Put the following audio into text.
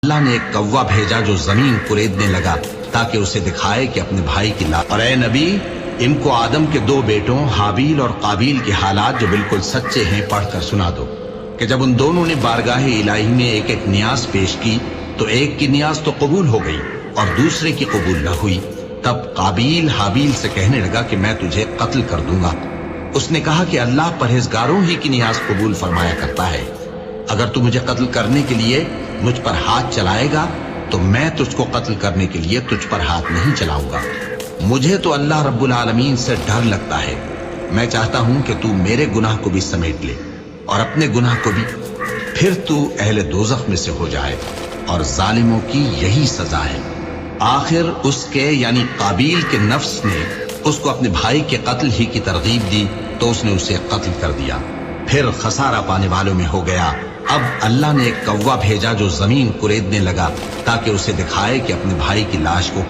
اللہ نے ایک کوا بھیجا جو زمین کریدنے لگا تاکہ اسے دکھائے کہ اپنے بھائی کی لاش، اور اے نبی ان کو آدم کے 2 بیٹوں حابیل اور قابیل کے حالات جو بالکل سچے ہیں پڑھ کر سنا دو کہ جب ان دونوں نے بارگاہ الہی میں ایک ایک نیاز پیش کی تو ایک کی نیاز تو قبول ہو گئی اور دوسرے کی قبول نہ ہوئی۔ تب قابیل حابیل سے کہنے لگا کہ میں تجھے قتل کر دوں گا۔ اس نے کہا کہ اللہ پرہیزگاروں ہی کی نیاز قبول فرمایا کرتا ہے، اگر تو مجھے قتل کرنے کے لیے مجھ پر ہاتھ چلائے گا تو میں تجھ کو قتل کرنے کے لیے تجھ پر ہاتھ نہیں چلاؤں گا۔ مجھے تو اللہ رب العالمین سے ڈر لگتا ہے، میں چاہتا ہوں کہ تو میرے گناہ کو بھی سمیٹ لے اور اپنے گناہ کو بھی، پھر تو اہل دوزخ میں سے ہو جائے، اور ظالموں کی یہی سزا ہے۔ آخر اس کے یعنی قابیل کے نفس نے اس کو اپنے بھائی کے قتل ہی کی ترغیب دی تو اس نے اسے قتل کر دیا، پھر خسارہ پانے والوں میں ہو گیا۔ اب اللہ نے ایک کوا بھیجا جو زمین کریدنے لگا تاکہ اسے دکھائے کہ اپنے بھائی کی لاش کو